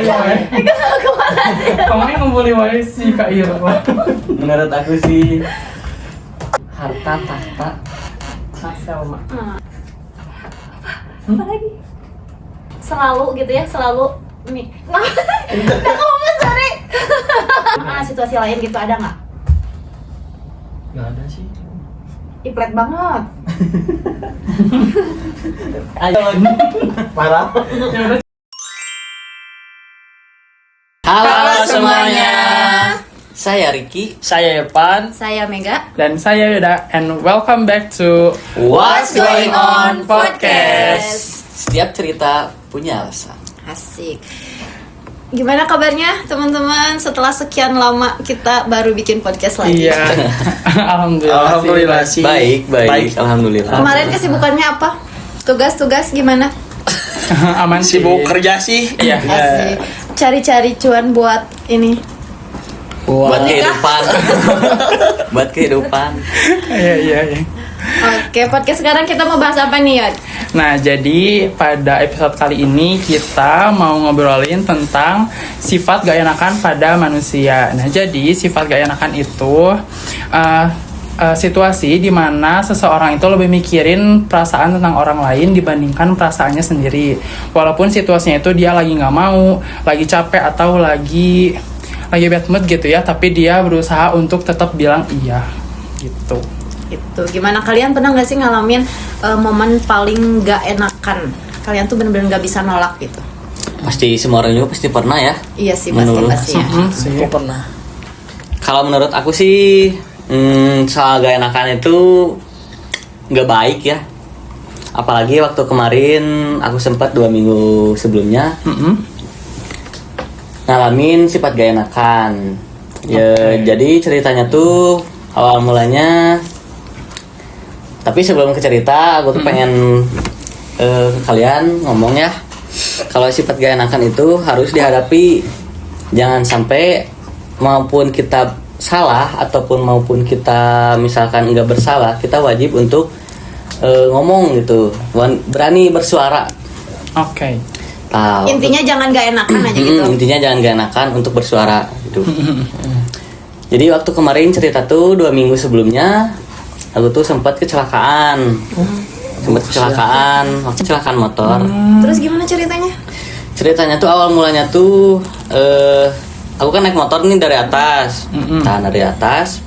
wae. Kemana sih? Kamu ngumpuli wae si Kak Irma. Menurut aku sih harta tahta Selma. Apa lagi? Selalu gitu ya, selalu nih. Udah ngomong sorry. Situasi lain gitu ada nggak? Gak ada sih. Iplet banget. ayo Parah. halo semuanya, saya Ricky. Saya Irfan Saya Mega. dan saya Yuda, and welcome back to What's Going On Podcast. Setiap cerita punya alasan. Asik. Gimana kabarnya teman-teman? Setelah sekian lama kita baru bikin podcast lagi. Iya. Alhamdulillah sih. Baik, alhamdulillah. Kemarin kesibukannya apa? Tugas-tugas gimana? Aman sih. Sibuk kerja sih. Iya. Asik. Cari-cari cuan buat ini. Buat kehidupan. Buat kehidupan. Iya. Oke, podcast sekarang kita mau bahas apa nih, Yod? Nah, jadi pada episode kali ini kita mau ngobrolin tentang sifat gak enakan pada manusia. Nah, jadi sifat gak enakan itu situasi di mana seseorang itu lebih mikirin perasaan tentang orang lain dibandingkan perasaannya sendiri. Walaupun situasinya itu dia lagi nggak mau, lagi capek atau lagi bad mood gitu ya, tapi dia berusaha untuk tetap bilang iya gitu. Itu gimana, kalian pernah nggak sih ngalamin momen paling nggak enakan? Kalian tuh bener-bener nggak bisa nolak gitu? Pasti semua orang juga pasti pernah ya. Iya sih, Menurut- pasti ya. Aku pernah. Kalau menurut aku sih soal gak enakan itu nggak baik ya. Apalagi waktu kemarin aku sempat 2 minggu sebelumnya ngalamin sifat gak enakan. Ya, jadi ceritanya tuh awal mulanya. Tapi sebelum ke cerita, aku tuh pengen ke kalian ngomong ya. Kalau sifat gak enakan itu harus dihadapi. Jangan sampai maupun kita salah ataupun maupun kita misalkan nggak bersalah, kita wajib untuk ngomong gitu, berani bersuara. Oke. Nah, Intinya jangan nggak enakan aja gitu. Intinya jangan gak enakan untuk bersuara gitu. Jadi waktu kemarin cerita tuh 2 minggu sebelumnya aku tuh sempat kecelakaan. Kecelakaan motor. Terus gimana ceritanya? Ceritanya tuh awal mulanya tuh aku kan naik motor nih dari atas. Nah, dari atas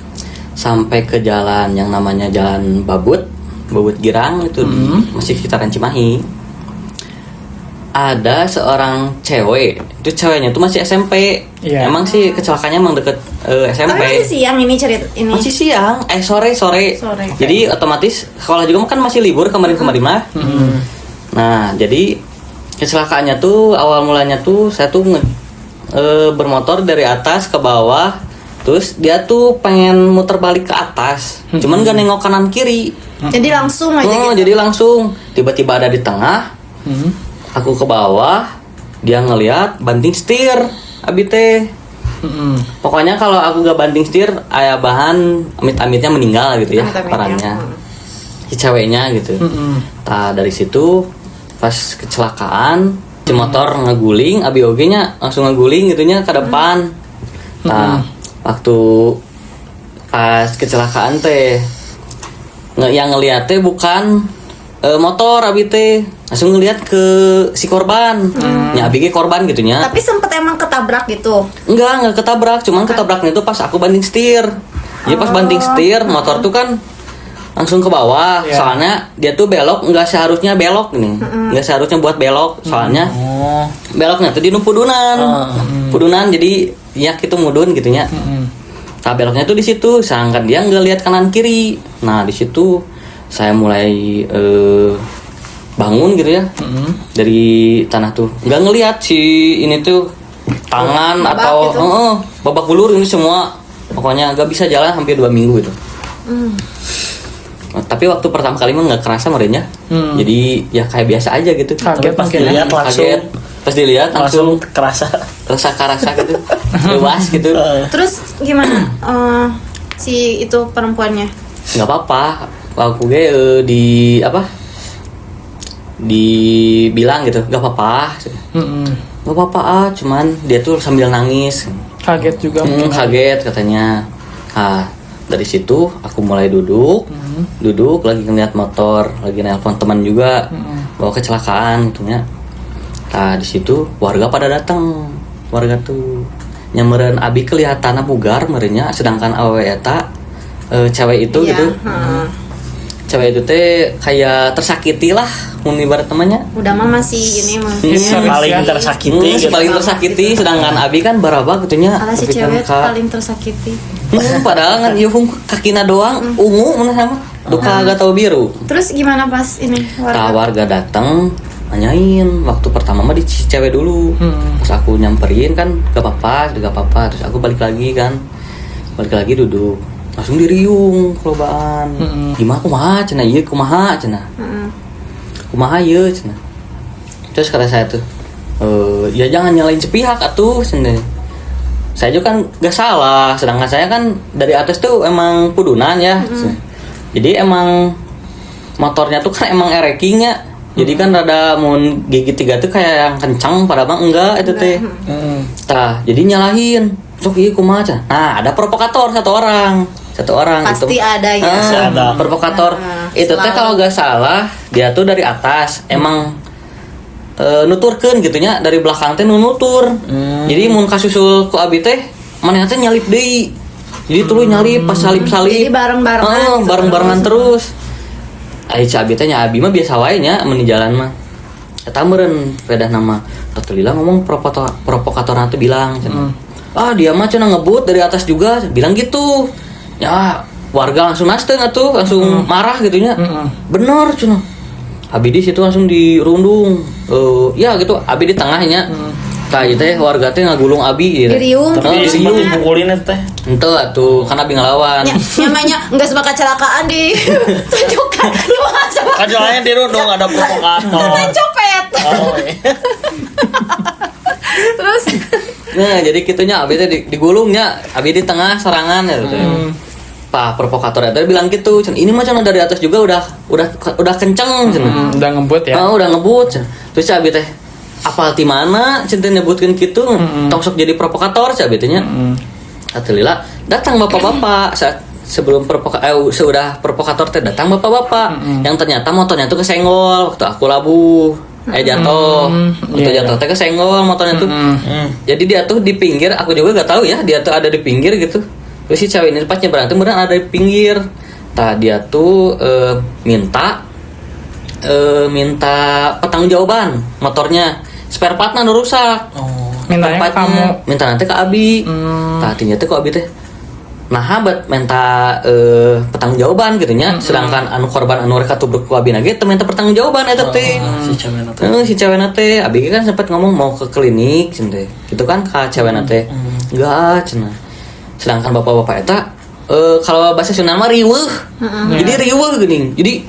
sampai ke jalan yang namanya Jalan Babut Girang itu masih sekitaran Cimahi. Ada seorang cewek, itu ceweknya tuh masih SMP. Iya. Emang sih kecelakaannya emang deket SMP. Tapi masih siang ini cerita ini. Masih siang, sore. Sore. Jadi otomatis sekolah juga kan masih libur kemarin mah. Nah, jadi kecelakaannya tuh awal mulanya tuh saya tuh bermotor dari atas ke bawah, terus dia tuh pengen muter balik ke atas, cuman gak nengok kanan kiri. Jadi langsung aja gitu. Jadi langsung tiba-tiba ada di tengah, aku ke bawah, dia ngeliat banting setir, abi teh. Pokoknya kalau aku gak banting setir, ayah bahan amit-amitnya meninggal gitu ya, Amit-amitnya. perannya si ceweknya gitu. Nah, dari situ pas kecelakaan si motor ngeguling, abi oge-nya langsung ngeguling gitunya ke depan. Nah, waktu pas kecelakaan teh yang ngeliat teh bukan motor, abi teh langsung ngeliat ke si korban. Ya abi ge korban gitunya. Tapi sempet emang ketabrak gitu. Enggak ketabrak, cuman ketabraknya itu pas aku banting setir. Jadi pas banting setir, motor tuh kan langsung ke bawah. Iya. Soalnya dia tuh belok nggak seharusnya belok nih. Nggak seharusnya buat belok. Soalnya beloknya tuh di pudunan. Pudunan jadi ya gitu mudun gitunya. Nah, beloknya tuh di situ. Sedangkan dia nggak lihat kanan kiri. Nah, di situ saya mulai bangun gitu ya. Dari tanah tuh. Nggak ngelihat si ini tuh tangan Babak atau gitu. babak belur ini semua. Pokoknya nggak bisa jalan hampir 2 minggu gitu. Nah, tapi waktu pertama kali mah nggak kerasa merenya. Jadi ya kayak biasa aja gitu. Kaget Pas mungkin ya. dilihat langsung. Kaget. Pas dilihat langsung kerasa. rasa gitu. Luas gitu. Terus gimana si itu perempuannya? Nggak apa-apa. Aku di apa? Dibilang gitu, nggak apa-apa. gak apa-apa cuman dia tuh sambil nangis. Kaget juga mungkin. Kaget katanya. Nah dari situ aku mulai duduk lagi ngeliat motor, lagi nelpon teman juga bawa kecelakaan gitu ya. Nah di situ warga pada datang, warga tuh nyamperin abi kelihatannya bugar merenya, sedangkan awe eta cewek itu gitu. Cewek itu teh kayak tersakiti lah, mun ibarat temannya. Udah mah masih ini mah. paling tersakiti gitu. Paling tersakiti, sedangkan abi kan barabak gitunya. Ala si Tapi kan cewek ka- paling tersakiti. padahal kan ieu kakina doang ungu mana sama. Duka gak tahu biru. Terus gimana pas ini Warga datang nanyain waktu pertama mah di cewek dulu. Pas aku nyamperin kan gak apa-apa, terus aku balik lagi duduk langsung diriung kelobaan. Gimana kumaha cenah ieu kumaha cenah. Kumaha ieu cenah. Terus kata saya tuh ya jangan nyalain sepihak atuh cenah. Saya juga kan gak salah, sedangkan saya kan dari atas tuh emang pudunan ya. Jadi emang motornya tuh kan emang erekingnya. Jadi kan rada mun gigi 3 tuh kayak yang kencang pada bang enggak itu teh. Tah, jadi nyalahin. Sok ieu kumaha cenah. Nah, ada provokator satu orang pasti itu. ada ya. Pasti ada. Provokator. Itu teh kalau gak salah dia tuh dari atas emang nuturkeun gitunya, dari belakang teh nutur. Jadi mun kasusul ku abi teh manehna teh nyalip deui. Jadi tuh nyalip pas salip-salip. Jadi bareng-barengan gitu. Bareng-barengan terus. Ai abi teh nya abi mah biasa wae nya mun di jalan mah. Eta meureun pedah nama. Tatelila ngomong provokator teh bilang cenah. Ah dia mah cenah ngebut dari atas juga, bilang gitu. Ya warga langsung nasteung atuh, langsung marah gitunya. Bener cenah. Abi di situ langsung dirundung. Ya gitu, abi di tengahnya. Tah ieu teh warga teh ngagulung abi gitu. Diriung. Tapi sempat dipukulin itu teh. Henteu atuh, kan abi ngelawan. Namanya enggak sebab kecelakaan di tunjukkan lu sama Kan jalannya dirundung ada provokator. main copet. Oh, iya. Terus Nah, jadi kitunya abi teh digulungnya, abi di tengah serangan ya teh. Pak provokator itu bilang gitu, ini mah cenah dari atas juga udah kenceng cenah. Udah ngebut ya. Udah ngebut. Terus abi teh apal ti mana centen nyebutkeun kitu, tong sok jadi provokator abi teh nya. Alhamdulillah datang bapak-bapak saat sebelum sudah provokator teh datang bapak-bapak yang ternyata motornya tuh kesenggol waktu aku labuh. Jatuh. Waktu jatuh teh kesenggol motornya tuh. Jadi dia tuh di pinggir, aku juga gak tahu ya, dia tuh ada di pinggir gitu. Terus si cewek ini pasnya berantem beneran ada di pinggir. Tah dia tuh minta pertanggungjawaban motornya, spare partnya nu rusak. Mintanya ke kamu. Minta nanti ke abi. Tah artinya teh ke abi teh nah habat minta pertanggungjawaban gitu nya. Sedangkan anu korban anu rek katubruk ku abi na ge teu minta pertanggungjawaban eta teh. Si cewekna teh abi kan sempat ngomong mau ke klinik cenah teh. Gitu kan ka cewekna teh. Enggak cenah. Sedangkan bapak-bapak eta kalau bahasa Sunda mah riweuh. Jadi riweuh geuning. Jadi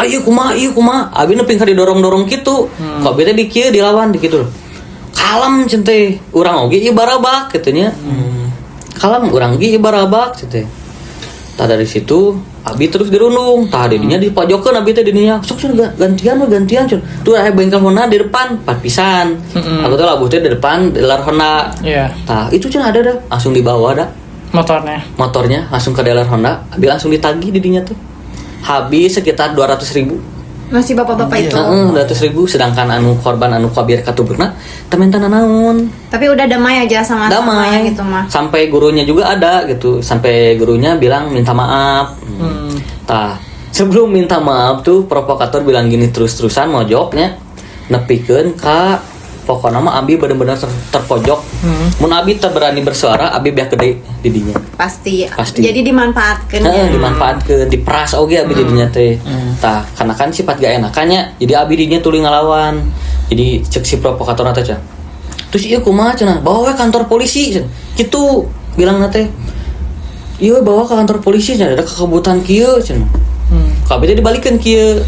ieu kumaha abi nepi ka didorong-dorong kitu. Kok abi teh di kieu dilawan di kitu. Kalem cenah teh. Urang oge ieu barabak kitu nya. Kalem urang ge ieu barabak cenah teh. Tah dari situ abi terus dirundung. Tah didinya dipojokeun abi teh didinya. Sok gantian cenah. Tuh aya bengkel Honda di depan, pat pisan. Aku tuh labuh teh di depan dealer Honda. Iya. Tah itu cenah ada dah, langsung dibawa dah. Motornya langsung ke dealer Honda, abi langsung ditagih didinya tuh. Habis sekitar 200.000. masih bapak-bapak itu. 200.000, sedangkan anu korban anu kabir katubrukna temen tanah naon. Tapi udah damai aja sama Damai gitu mah. Sampai gurunya juga ada gitu. Sampai gurunya bilang minta maaf. Tah, sebelum minta maaf tuh provokator bilang gini terus-terusan mojoknya nepikeun ka pokoknya mah abi bener-bener terpojok. Mun abi teu berani bersuara, abi biar gede didinya. Pasti. Pasti. Jadi dimanfaatkan ya. Dimanfaatkeun, diperas oge abi didinya teh. Tah, karena kan sifat gak enakannya, jadi abi didinya tuluy ngalawan. Jadi cek si provokator teh cenah. Terus ieu kumaha cenah? Bawa we kantor polisi cenah. Kitu bilangna teh. Ieu bawa ke kantor polisi cenah, ada kekebutan kieu cenah. Kabeh teh dibalikeun kieu.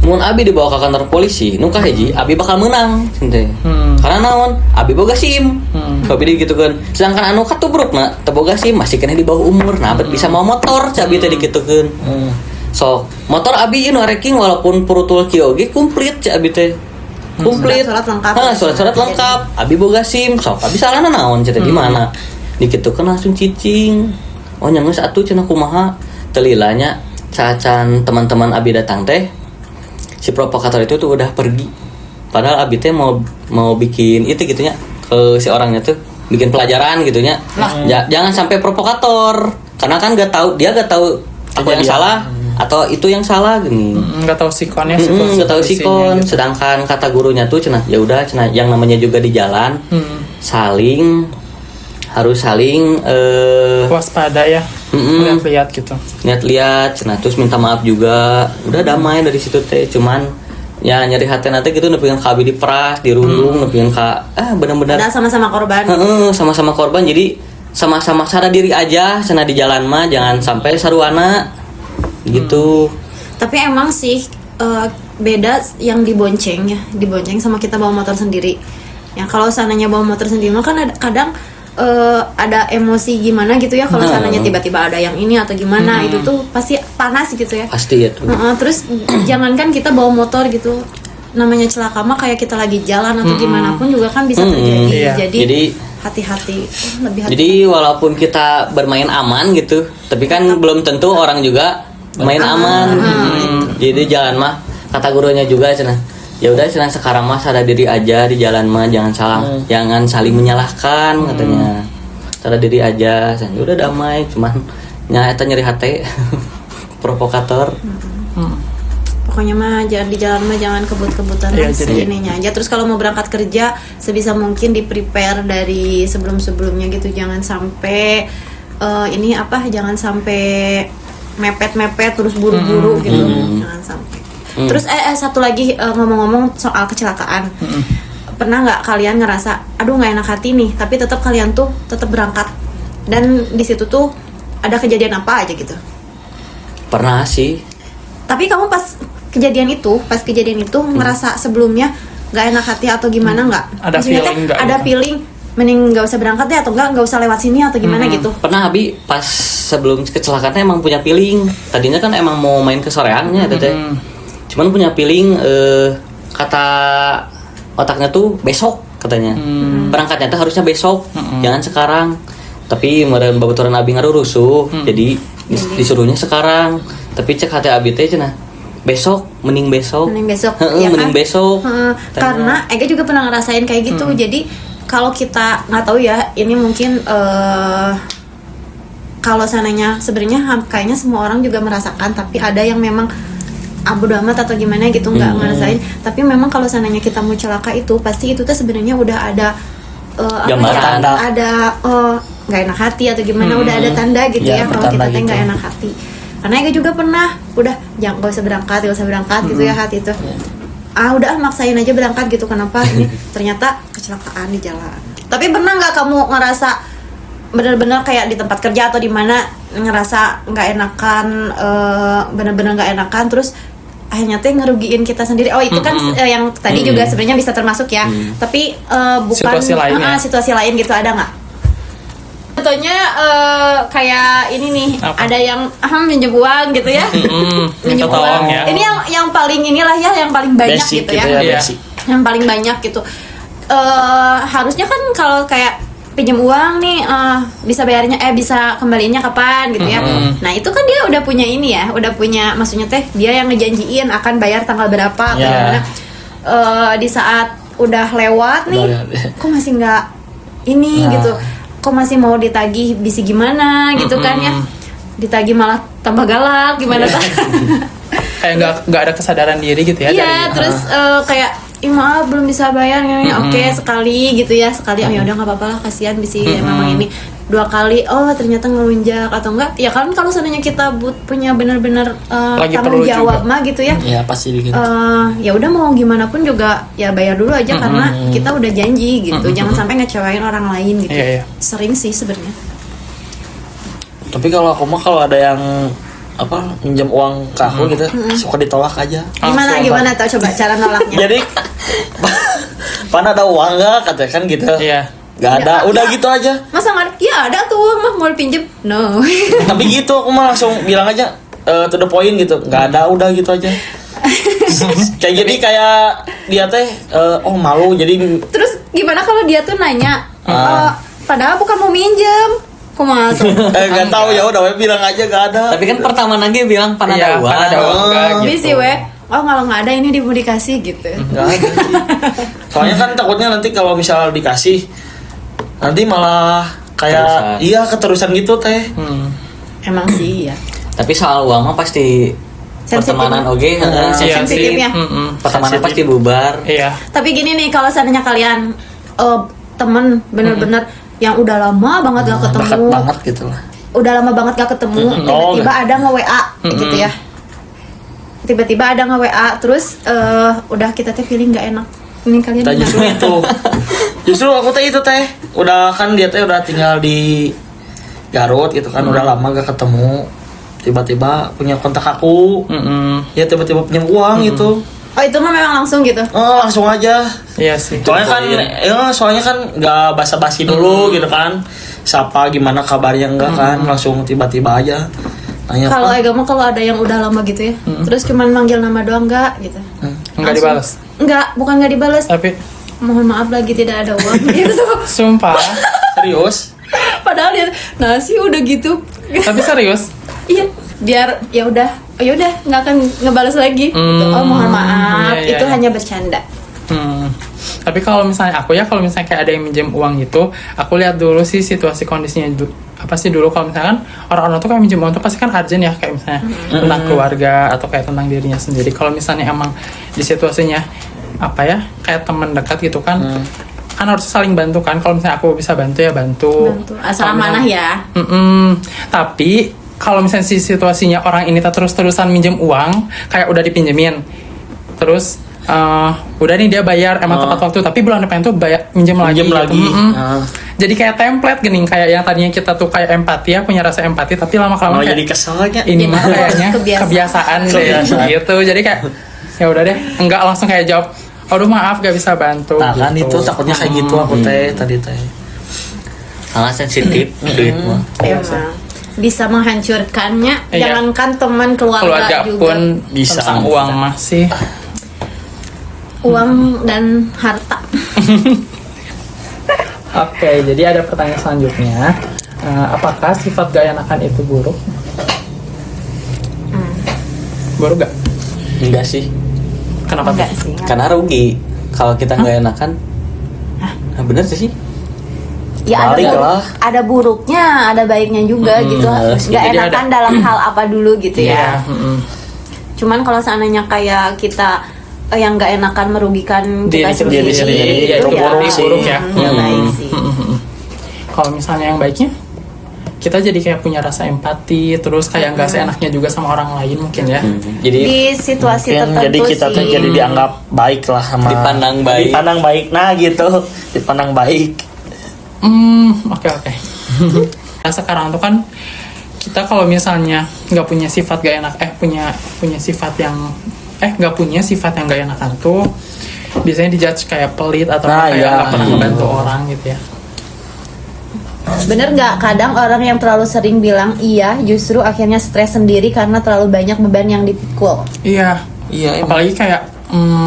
Mun abi dibawa ke kantor polisi, nu kahiji abi bakal menang cenah. Karena naon? Abi boga SIM. Abi digitukeun. Sedangkan anu katubrukna teu boga SIM, masih kena di bawah umur. Nah, bisa mau motor cabi teh digitukeun. So, motor abi ieu nu ranking walaupun purutul kieu ge komplit ca abi teh. komplit. Surat lengkap. Surat-surat lengkap. Abi boga SIM, sok abi salahna naon cenah di mana. Dikitukeun langsung cicing. Oh nya geus atuh cenah kumaha. Telilanya cacan teman-teman abi datang teh. Si provokator itu tuh udah pergi. Padahal abi teh mau bikin itu gitunya ke si orangnya tuh bikin pelajaran gitunya. Jangan sampai provokator. Karena kan gak tahu apa yang salah atau itu yang salah gini. Nggak tahu sikonnya. Nggak tahu sikon. Gitu. Sedangkan kata gurunya tuh cenah ya udah cenah yang namanya juga di jalan harus saling Waspada ya. Lihat gitu. lihat cenah terus minta maaf juga. Udah damai dari situ teh. Cuman ya nyeri hati nanti gitu nepikeun ka abi diperas, dirundung, nepikeun ka benar-benar Ada sama-sama korban. sama-sama korban. Jadi sama-sama sadar diri aja cenah di jalan mah jangan sampai saruana gitu. Tapi emang sih beda yang dibonceng sama kita bawa motor sendiri. Ya kalau sananya bawa motor sendiri mah kan kadang ada emosi gimana gitu ya kalau sananya tiba-tiba ada yang ini atau gimana itu tuh pasti panas gitu ya. Pasti ya tuh. Terus jangankan kita bawa motor gitu, namanya celaka mah kayak kita lagi jalan atau gimana pun juga kan bisa terjadi. Iya. Jadi hati-hati, lebih hati. Jadi walaupun kita bermain aman gitu, tapi kan belum tentu orang juga main aman. Jadi jalan mah kata gurunya juga cenah. Ya udah cenah sekarang mah sadar diri aja di jalan mah jangan saling menyalahkan katanya. Sadar diri aja, ya udah damai cuman nya eta nyeri hate provokator. Pokoknya mah jangan di jalan mah jangan kebut-kebutan ininya aja. Terus kalau mau berangkat kerja sebisa mungkin di prepare dari sebelum-sebelumnya gitu. Jangan sampai jangan sampai mepet-mepet terus buru-buru gitu. Jangan sampai. Terus satu lagi ngomong-ngomong soal kecelakaan. Pernah nggak kalian ngerasa aduh nggak enak hati nih, tapi tetap kalian tuh tetap berangkat dan di situ tuh ada kejadian apa aja gitu? Pernah sih. Tapi kamu pas kejadian itu ngerasa sebelumnya nggak enak hati atau gimana nggak? Ada Maksudnya feeling nggak ada gitu? feeling mending nggak usah berangkat deh atau nggak usah lewat sini atau gimana gitu? Pernah Abi pas sebelum kecelakaan emang punya feeling. Tadinya kan emang mau main ke soreangnya teteh. Cuman punya feeling kata otaknya tuh besok katanya. Berangkatnya tuh harusnya besok, jangan sekarang. Tapi meureun babaturan abi ngarurusuh, jadi disuruhnya sekarang. Tapi cek hati abi teh cenah besok, mending besok. Ya mending kan? besok. Karena Ega juga pernah ngerasain kayak gitu. Jadi kalau kita nggak tahu ya, ini mungkin kalau sananya sebenarnya kayaknya semua orang juga merasakan, tapi ada yang memang bodo amat atau gimana gitu nggak ngerasain. Tapi memang kalau sananya kita mau celaka itu pasti itu tuh sebenarnya udah ada gambaran. Ada nggak enak hati atau gimana, udah ada tanda gitu ya kalau kita teh nggak enak hati. Karena Ega juga pernah udah jangan gak usah berangkat gitu ya hati itu. Udah maksain aja berangkat gitu, kenapa ini ternyata kecelakaan di jalan. Tapi pernah nggak kamu ngerasa benar-benar kayak di tempat kerja atau di mana ngerasa nggak enakan, benar-benar nggak enakan, terus akhirnya teh ngerugiin kita sendiri. Itu kan yang tadi juga sebenarnya bisa termasuk ya. Tapi bukan situasi lain gitu, ada nggak? Contohnya kayak ini nih, ada yang minjem uang gitu ya. Minjem uang ya. Ini yang paling inilah ya, yang paling banyak basic gitu ya. Yang paling banyak gitu. Harusnya kan kalau kayak pinjam uang nih bisa bayarnya bisa kembaliinnya kapan gitu ya. Nah itu kan dia udah punya ini ya, udah punya, maksudnya teh dia yang ngejanjiin akan bayar tanggal berapa atau gimana. Di saat udah lewat nih, kok masih nggak ini gitu, kok masih mau ditagih, bisa gimana gitu kan ya, ditagih malah tambah galak gimana tuh. Kayak nggak ada kesadaran diri gitu ya. Iya, terus kayak maaf belum bisa bayar nih. Oke, sekali gitu ya, sekali ya udah nggak apa-apa lah, kasihan bisa memang ini. 2 kali ternyata ngelunjak atau enggak ya kan, kalau seandainya kita punya benar-benar tanggung jawab mah gitu ya. Iya pasti gitu. Ya udah mau gimana pun juga ya bayar dulu aja karena kita udah janji gitu. Jangan sampai ngecewain orang lain gitu. Sering sih sebenarnya. Tapi kalau aku mah kalau ada yang minjam uang ke aku gitu, suka ditolak aja. Gimana tuh coba cara nolaknya? Jadi pan ada uang nggak katakan gitu. Iya. Gak ada, udah gitu aja. Masa nggak ada? Ya ada tuh uang mah, mau dipinjem? No. Tapi gitu aku mah langsung bilang aja to the point gitu. Gak ada, udah gitu aja. Kayak jadi kayak dia teh oh malu jadi Terus gimana kalau dia tuh nanya, padahal bukan mau minjem, kumaha tuh? nggak tahu ya udah we bilang aja gak ada. Tapi kan pertama lagi bilang pan ada Iya, uang. pan ada uang, enggak, gitu. Bisi we, oh kalau nggak ada ini mau dikasih gitu. Nggak ada sih. Soalnya kan takutnya nanti kalau misal dikasih nanti malah kayak Keterusan. keterusan gitu teh. Emang sih ya. Tapi soal uang mah pasti Sensitif. pertemanan oke, Iya Sensitif sih. ya. pertemanan Sensitif. pasti bubar. Iya. Tapi gini nih, kalau seandainya kalian temen bener-bener yang udah lama banget gak Dekat ketemu, banget gitu lah. udah lama banget gak ketemu, Oh, tiba-tiba ada nge-WA gitu ya. Tiba-tiba ada nge-WA, terus udah kita teh feeling gak enak. Ini kalian Nah, gimana? justru itu. Justru aku teh itu teh. Udah kan dia teh udah tinggal di Garut gitu kan, udah lama gak ketemu. Tiba-tiba punya kontak aku. Ya tiba-tiba punya uang gitu. Oh itu mah memang langsung gitu. Oh, langsung aja. Iya sih. Soalnya kan nggak basa-basi dulu gitu kan. Siapa gimana kabarnya enggak kan, langsung tiba-tiba aja nanya. Kalau Ega mah kalau ada yang udah lama gitu ya, terus cuman manggil nama doang enggak gitu. Enggak dibalas. Enggak, bukan enggak dibales. Tapi Mohon maaf lagi tidak ada uang gitu. sumpah. Serius? Padahal dia nasi udah gitu. Tapi serius. Iya, biar ya udah nggak akan ngebales lagi. Gitu. Oh mohon maaf, iya, itu iya. hanya bercanda. Tapi kalau misalnya aku ya, kalau misalnya kayak ada yang minjem uang gitu, aku lihat dulu sih situasi kondisinya apa sih dulu. Kalau misalkan orang-orang tuh kayak minjem uang tuh pasti kan urgent ya, kayak misalnya tentang keluarga atau kayak tentang dirinya sendiri. Kalau misalnya emang di situasinya apa ya, kayak teman dekat gitu kan, kan harus saling bantu kan. Kalau misalnya aku bisa bantu ya bantu. Asal Kalau amanah misalnya- ya. Tapi kalau misalnya si situasinya orang ini terus-terusan minjem uang, kayak udah dipinjemin, terus udah nih dia bayar emang tepat waktu, tapi bulan depan tuh minjem lagi. Minjem gitu. lagi. Jadi kayak template gini, kayak yang tadinya kita tuh kayak empati ya, punya rasa empati, tapi lama-kelamaan Jadi kayak keselnya. ini mah Jadi kayaknya kebiasaan. kebiasaan deh, gitu. Jadi kayak ya udah deh, enggak langsung kayak jawab, aduh maaf gak bisa bantu. Nah kan gitu. itu takutnya kayak gitu aku teh tadi teh. Sangat sensitif duit mah. Emang bisa menghancurkannya. Iya. Jangankan teman, keluarga juga. pun Bisa. tentang uang masih. Uang dan harta. Oke, jadi ada pertanyaan selanjutnya. Apakah sifat gak enakan itu buruk? Buruk gak? Enggak sih. Kenapa Enggak tuh? sih. Karena rugi kalau kita nggak enakan. Nah, bener sih. Ya Balik lah. ada buruknya, ada baiknya juga gitu. harus Gak jadi enakan dalam hal apa dulu gitu ya. Iya, Cuman kalau seandainya kayak kita yang gak enakan merugikan kita Diri sendiri, ya, itu itu ya buruk sih. buruk Ya. ya baik sih. Kalau misalnya yang baiknya, kita jadi kayak punya rasa empati, terus kayak nggak seenaknya juga sama orang lain mungkin ya. Jadi Di situasi Mungkin tertentu jadi kita tuh sih. jadi dianggap baik lah sama Dipandang baik. Dipandang baik. Nah gitu, dipandang baik. Oke. Nah sekarang tuh kan kita kalau misalnya nggak punya sifat gak enak, punya sifat yang nggak punya sifat yang gak enakan tuh biasanya dijudge kayak pelit atau Nah, kayak iya. nggak pernah membantu orang gitu ya. Bener nggak? Kadang orang yang terlalu sering bilang iya justru akhirnya stres sendiri karena terlalu banyak beban yang dipikul. Iya. Iya, emang. Apalagi kayak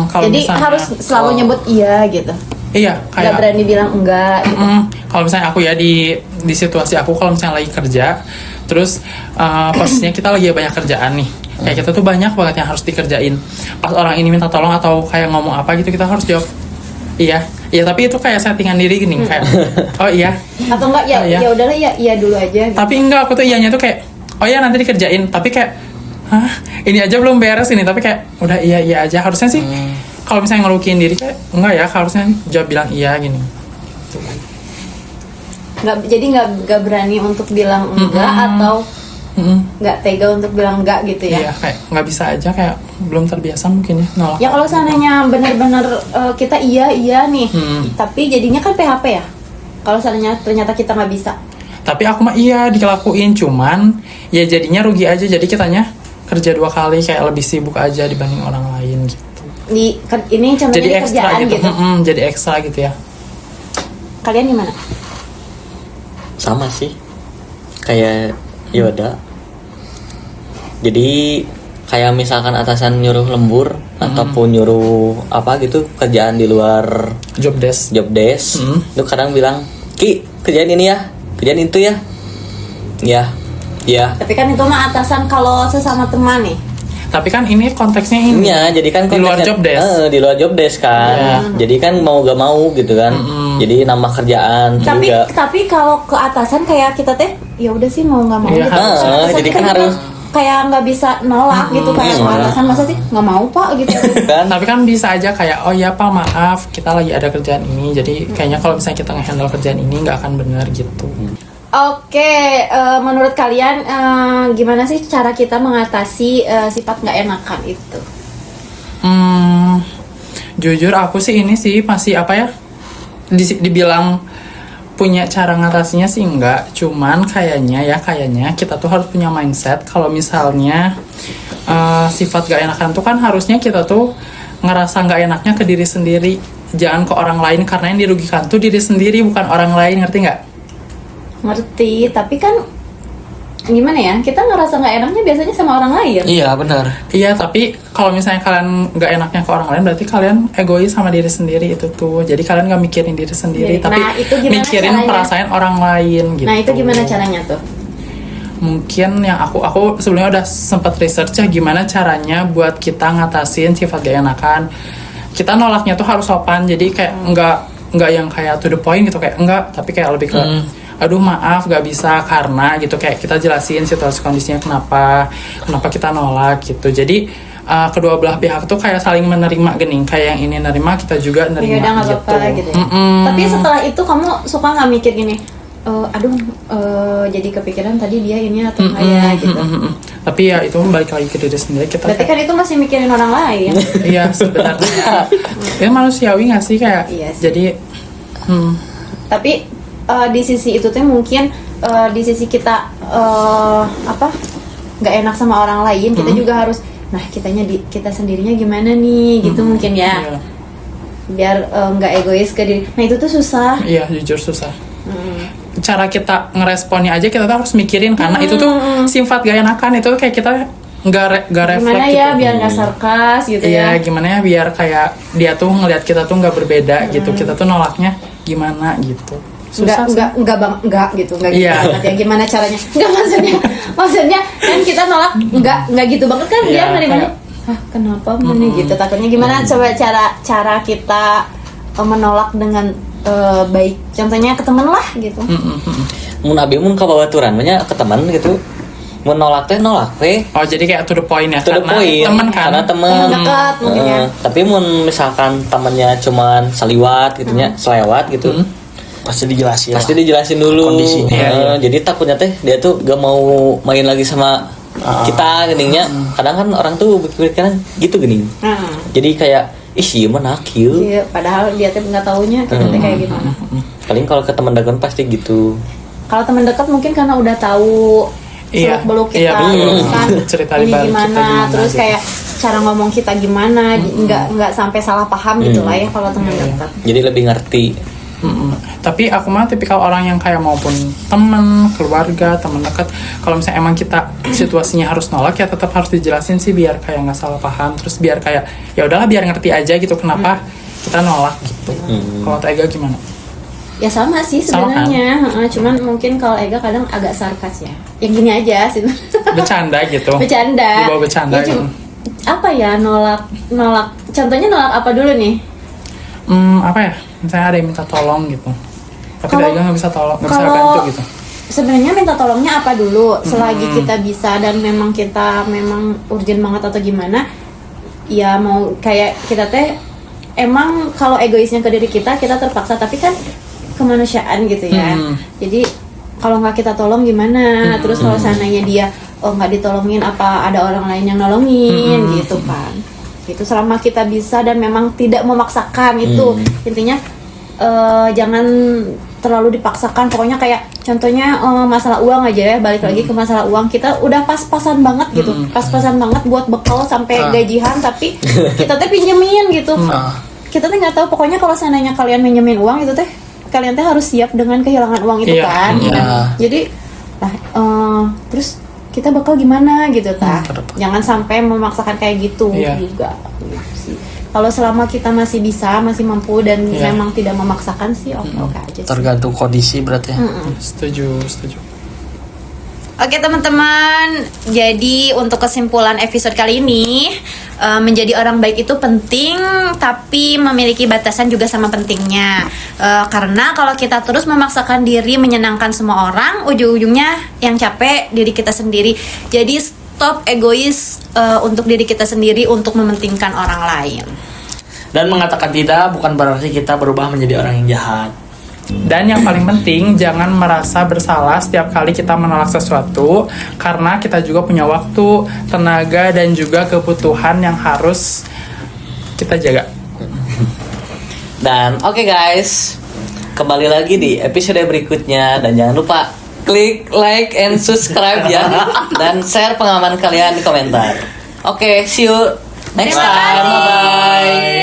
kalau Jadi misalnya harus selalu nyebut iya gitu. iya Nggak kayak berani bilang enggak gitu. kalau misalnya aku ya di situasi aku, kalau misalnya lagi kerja terus posisinya kita lagi banyak kerjaan nih, kayak kita tuh banyak banget yang harus dikerjain, pas orang ini minta tolong atau kayak ngomong apa gitu kita harus jawab iya tapi itu kayak settingan diri gini kayak oh iya Atau enggak ya Oh, iya. ya udahlah ya iya dulu aja gitu. tapi enggak, aku tuh iyanya tuh kayak oh iya nanti dikerjain, tapi kayak hah ini aja belum beres ini, tapi kayak udah iya aja. Harusnya sih kalau misalnya ngerugiin diri kayak enggak ya, harusnya jawab bilang iya gini. Jadi nggak berani untuk bilang enggak atau nggak tega untuk bilang enggak gitu ya. Iya, kayak nggak bisa aja, kayak belum terbiasa mungkin ya nolak. Ya kalau seandainya benar-benar kita iya nih, tapi jadinya kan PHP ya. Kalau seandainya ternyata kita nggak bisa. Tapi aku mah iya dilakuin, cuman ya jadinya rugi aja, jadi kitanya kerja 2 kali, kayak lebih sibuk aja dibanding orang lain gitu. Ini contohnya Jadi di ekstra kerjaan gitu, gitu. jadi ekstra gitu ya. Kalian gimana? sama sih kayak Yoda. Jadi kayak misalkan atasan nyuruh lembur ataupun nyuruh apa gitu kerjaan di luar Job desk. itu kadang bilang, "Ki, kerjaan ini ya, kerjaan itu ya." Ya. Tapi kan itu mah atasan kalau sesama teman nih. Tapi kan ini konteksnya ini. Iya, jadi kan Di luar konteksnya- job desk. di luar job desk kan. Iya. Jadi kan mau gak mau gitu kan. Jadi nambah kerjaan Tapi juga. tapi kalau ke atasan kayak kita teh ya udah sih mau nggak mau Iya, gitu. harus. Atasan Jadi kita kan juga harus. kayak nggak bisa nolak gitu kayak ke atasan masa sih nggak mau pak gitu. Kan? Tapi kan bisa aja kayak, oh ya Pak maaf kita lagi ada kerjaan ini. Jadi kayaknya kalau misalnya kita nge-handle kerjaan ini nggak akan benar gitu. Oke, menurut kalian gimana sih cara kita mengatasi sifat nggak enakan itu? Jujur aku sih ini sih masih apa ya, dibilang punya cara ngatasinya sih enggak, cuman kayaknya kita tuh harus punya mindset kalau misalnya sifat gak enakan tuh kan harusnya kita tuh ngerasa gak enaknya ke diri sendiri, jangan ke orang lain, karena yang dirugikan tuh diri sendiri bukan orang lain, ngerti nggak? Ngerti, tapi kan gimana ya, kita ngerasa nggak enaknya biasanya sama orang lain. Iya benar. Iya, tapi kalau misalnya kalian gak enaknya ke orang lain, berarti kalian egois sama diri sendiri itu tuh. Jadi kalian gak mikirin diri sendiri, Jadi, tapi nah, itu gimana mikirin caranya? perasaan orang lain gitu. Nah itu gimana caranya tuh? Mungkin yang aku sebelumnya udah sempat research ya gimana caranya buat kita ngatasin sifat gak enakan. Kita nolaknya tuh harus sopan, jadi kayak nggak yang kayak to the point gitu, kayak enggak, tapi kayak lebih ke aduh maaf gak bisa karena gitu, kayak kita jelasin situasi kondisinya kenapa kita nolak gitu. Jadi kedua belah pihak tuh kayak saling menerima gening, kayak yang ini nerima kita juga Ya nerima udah nggak gitu. apa-apa gitu ya. Tapi setelah itu kamu suka nggak mikir gini, jadi kepikiran tadi dia ini atau kayak gitu. Tapi ya itu balik lagi ke diri sendiri, kita Berarti kan itu masih mikirin orang lain. iya sebenarnya itu manusiawi nggak sih kayak Iya sih. jadi Tapi di sisi itu tuh mungkin di sisi kita nggak enak sama orang lain, kita juga harus, nah kita sendirinya gimana nih gitu mungkin ya, iya. biar nggak egois ke diri. Nah itu tuh susah. Iya, jujur susah. Cara kita ngeresponnya aja kita tuh harus mikirin, karena itu tuh sifat gak enakan itu kayak kita nggak refleks Gimana gitu. ya biar nggak sarkas gitu Iya, ya. gimana ya biar kayak dia tuh ngelihat kita tuh nggak berbeda gitu. Kita tuh nolaknya gimana gitu. Susah sih. Enggak gitu, enggak gitu Iya. banget ya. Gimana caranya? Enggak maksudnya kan kita nolak enggak gitu banget kan, dia Iya, nerimanya. Kenapa nih gitu? Takutnya gimana coba cara kita menolak dengan baik. Contohnya ke temen lah gitu. Mun abi mun kababaturan nya ke teman gitu. Mun nolak teh. Oh, jadi kayak to the point ya, To the karena point. temen kan. Karena temen. Temen dekat mungkin ya. Tapi mun misalkan temannya cuman saliwat gitu nya, selewat gitu. Pasti dijelasin. Pasti lah. dijelasin dulu. Kondisinya. Jadi takutnya teh dia tuh gak mau main lagi sama kita geningnya. Kadang kan orang tuh berpikiran gitu gening. Jadi kayak ih mah nakil. Iya, padahal dia tuh nggak taunya kita tuh kayak gimana. Paling kalau ke teman dagang pasti gitu. Kalau teman dekat mungkin karena udah tahu Iya, seluk beluk iya, kita, betul. terus kan Cerita ini di balik gimana, kita gimana terus gitu. kayak cara ngomong kita gimana, nggak sampai salah paham gitu lah ya kalau teman dekat. Jadi lebih ngerti. Tapi aku mah tipikal orang yang kayak maupun temen, keluarga, temen dekat, kalau misalnya emang kita situasinya harus nolak ya tetap harus dijelasin sih biar kayak nggak salah paham, terus biar kayak ya udahlah biar ngerti aja gitu kenapa kita nolak gitu. Kalau Ega gimana? Ya sama sih Sama kan? sebenarnya, cuman mungkin kalau Ega kadang agak sarkas ya. Yang gini aja sih. Bercanda gitu. Bercanda. Dibawa bercanda Ya, gitu. apa ya nolak? Contohnya nolak apa dulu nih? Apa ya? Misalnya ada yang minta tolong gitu. Tapi Kalau- Ega nggak bisa tolong, nggak bisa kalau- bantu gitu. Sebenarnya minta tolongnya apa dulu? Selagi kita bisa dan memang kita memang urgent banget atau gimana? Ya mau kayak kita teh emang kalau egoisnya ke diri kita terpaksa, tapi kan kemanusiaan gitu ya. Jadi kalau nggak kita tolong gimana? Terus kalau seandainya dia nggak ditolongin, apa ada orang lain yang nolongin gitu kan? Itu selama kita bisa dan memang tidak memaksakan itu intinya. Jangan terlalu dipaksakan, pokoknya kayak contohnya masalah uang aja ya, balik lagi ke masalah uang, kita udah pas-pasan banget gitu, pas-pasan banget buat bekal sampai gajian, tapi kita teh pinjemin gitu, kita teh nggak tahu, pokoknya kalau seandainya kalian pinjemin uang itu teh kalian teh harus siap dengan kehilangan uang itu Iya, kan. iya. Nah, jadi terus kita bakal gimana gitu jangan sampai memaksakan kayak gitu juga gitu sih. Kalau selama kita masih bisa, masih mampu dan memang tidak memaksakan sih oke aja sih. Tergantung kondisi berarti ya. Setuju. Oke teman-teman, jadi untuk kesimpulan episode kali ini, menjadi orang baik itu penting, tapi memiliki batasan juga sama pentingnya. Karena kalau kita terus memaksakan diri menyenangkan semua orang, ujung-ujungnya yang capek diri kita sendiri. Jadi stop egois untuk diri kita sendiri untuk mementingkan orang lain. Dan mengatakan tidak bukan berarti kita berubah menjadi orang yang jahat. Dan yang paling penting, jangan merasa bersalah setiap kali kita menolak sesuatu, karena kita juga punya waktu, tenaga, dan juga kebutuhan yang harus kita jaga. Dan oke guys, kembali lagi di episode berikutnya, dan jangan lupa klik like and subscribe ya, dan share pengalaman kalian di komentar. Oke, see you next time. Bye bye.